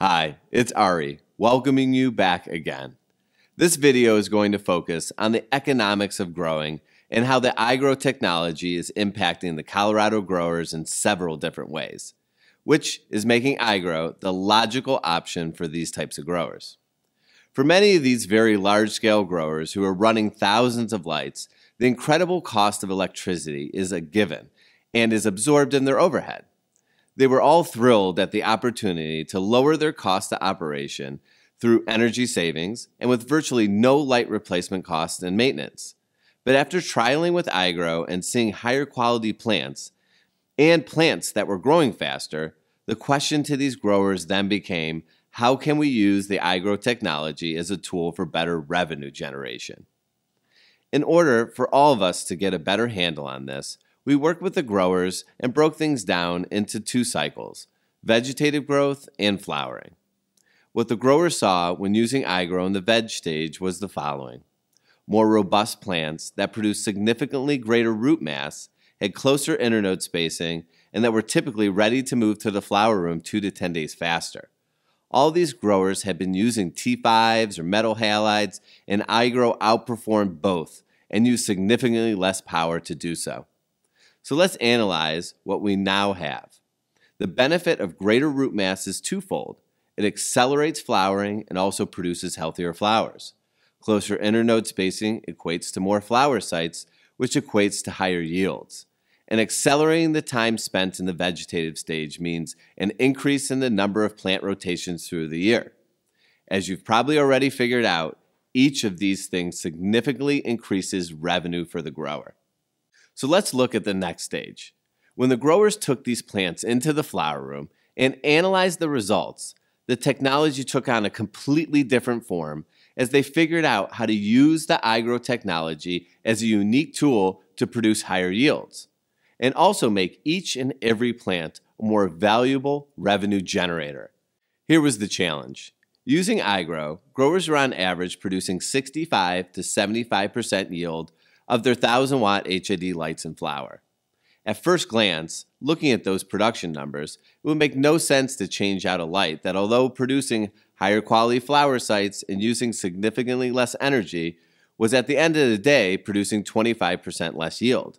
Hi, it's Ari, welcoming you back again. This video is going to focus on the economics of growing and how the iGROW technology is impacting the Colorado growers in several different ways, which is making iGROW the logical option for these types of growers. For many of these very large-scale growers who are running thousands of lights, the incredible cost of electricity is a given and is absorbed in their overhead. They were all thrilled at the opportunity to lower their cost of operation through energy savings and with virtually no light replacement costs and maintenance. But after trialing with iGROW and seeing higher quality plants and plants that were growing faster, the question to these growers then became, how can we use the iGROW technology as a tool for better revenue generation? In order for all of us to get a better handle on this, we worked with the growers and broke things down into two cycles, vegetative growth and flowering. What the growers saw when using iGROW in the veg stage was the following. More robust plants that produced significantly greater root mass, had closer internode spacing, and that were typically ready to move to the flower room 2 to 10 days faster. All these growers had been using T5s or metal halides, and iGROW outperformed both and used significantly less power to do so. So let's analyze what we now have. The benefit of greater root mass is twofold. It accelerates flowering and also produces healthier flowers. Closer internode spacing equates to more flower sites, which equates to higher yields. And accelerating the time spent in the vegetative stage means an increase in the number of plant rotations through the year. As you've probably already figured out, each of these things significantly increases revenue for the grower. So let's look at the next stage. When the growers took these plants into the flower room and analyzed the results, the technology took on a completely different form as they figured out how to use the iGROW technology as a unique tool to produce higher yields and also make each and every plant a more valuable revenue generator. Here was the challenge. Using iGROW, growers were on average producing 65 to 75% yield of their 1,000-watt HID lights and flower. At first glance, looking at those production numbers, it would make no sense to change out a light that, although producing higher quality flower sites and using significantly less energy, was at the end of the day producing 25% less yield.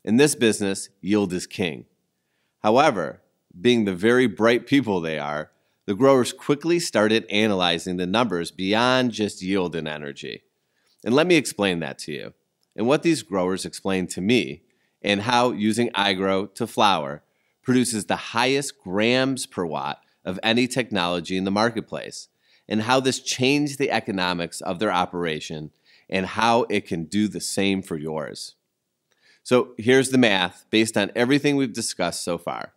In this business, yield is king. However, being the very bright people they are, the growers quickly started analyzing the numbers beyond just yield and energy. And let me explain that to you. And what these growers explained to me, and how using iGROW to flower produces the highest grams per watt of any technology in the marketplace, and how this changed the economics of their operation, and how it can do the same for yours. So here's the math based on everything we've discussed so far.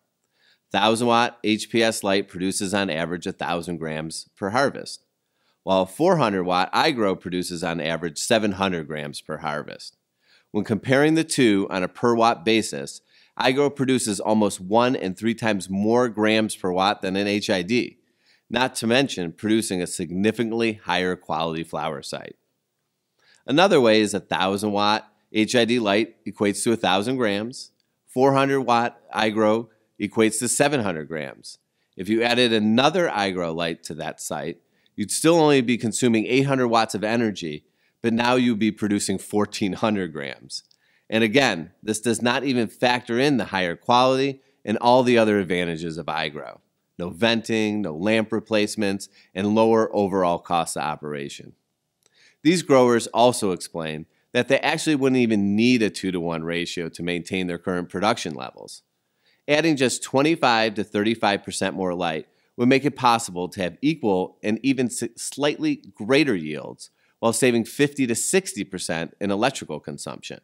1,000-watt HPS light produces on average 1,000 grams per harvest, while a 400-watt iGROW produces on average 700 grams per harvest. When comparing the two on a per-watt basis, iGROW produces almost 1 and 3 times more grams per watt than an HID, not to mention producing a significantly higher quality flower site. Another way is a 1,000-watt HID light equates to 1,000 grams, 400-watt iGROW equates to 700 grams. If you added another iGROW light to that site, you'd still only be consuming 800 watts of energy, but now you'd be producing 1,400 grams. And again, this does not even factor in the higher quality and all the other advantages of iGROW. No venting, no lamp replacements, and lower overall cost of operation. These growers also explain that they actually wouldn't even need a 2-to-1 ratio to maintain their current production levels. Adding just 25 to 35% more light would make it possible to have equal and even slightly greater yields while saving 50 to 60% in electrical consumption.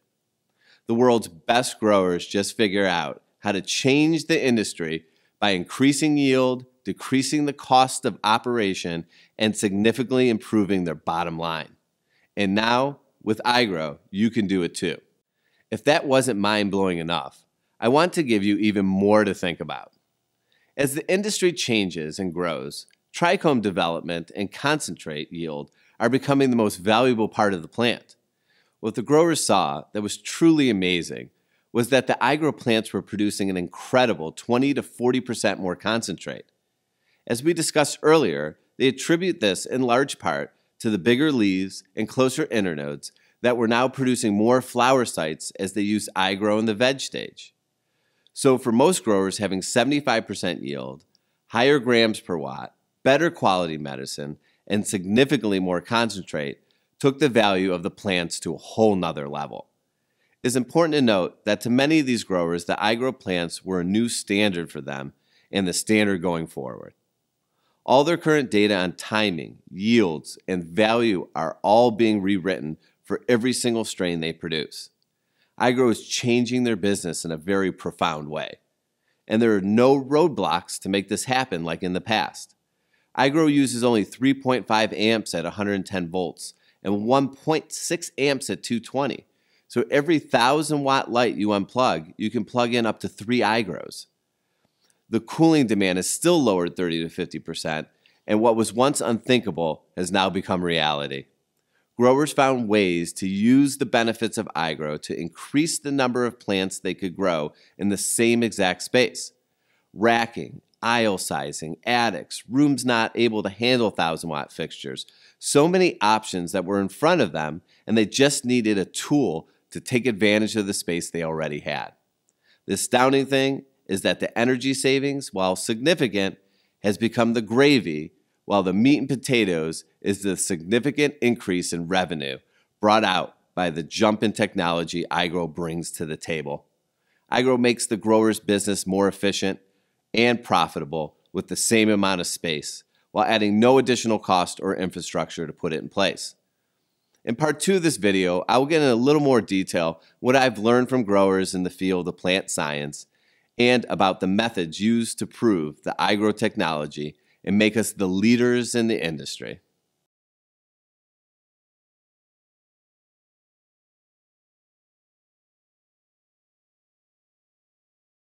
The world's best growers just figure out how to change the industry by increasing yield, decreasing the cost of operation, and significantly improving their bottom line. And now, with iGROW, you can do it too. If that wasn't mind-blowing enough, I want to give you even more to think about. As the industry changes and grows, trichome development and concentrate yield are becoming the most valuable part of the plant. What the growers saw that was truly amazing was that the iGROW plants were producing an incredible 20 to 40% more concentrate. As we discussed earlier, they attribute this in large part to the bigger leaves and closer internodes that were now producing more flower sites as they use iGROW in the veg stage. So for most growers, having 75% yield, higher grams per watt, better quality medicine, and significantly more concentrate took the value of the plants to a whole nother level. It's important to note that to many of these growers, the iGROW plants were a new standard for them and the standard going forward. All their current data on timing, yields, and value are all being rewritten for every single strain they produce. iGROW is changing their business in a very profound way. And there are no roadblocks to make this happen like in the past. iGROW uses only 3.5 amps at 110 volts and 1.6 amps at 220. So every 1,000 watt light you unplug, you can plug in up to 3 iGROWs. The cooling demand is still lowered 30 to 50%, and what was once unthinkable has now become reality. Growers found ways to use the benefits of iGROW to increase the number of plants they could grow in the same exact space. Racking, aisle sizing, attics, rooms not able to handle 1,000 watt fixtures. So many options that were in front of them, and they just needed a tool to take advantage of the space they already had. The astounding thing is that the energy savings, while significant, has become the gravy, while the meat and potatoes is the significant increase in revenue brought out by the jump in technology iGROW brings to the table. iGROW makes the grower's business more efficient and profitable with the same amount of space, while adding no additional cost or infrastructure to put it in place. In part 2 of this video, I will get in a little more detail what I've learned from growers in the field of plant science and about the methods used to prove the iGROW technology and make us the leaders in the industry.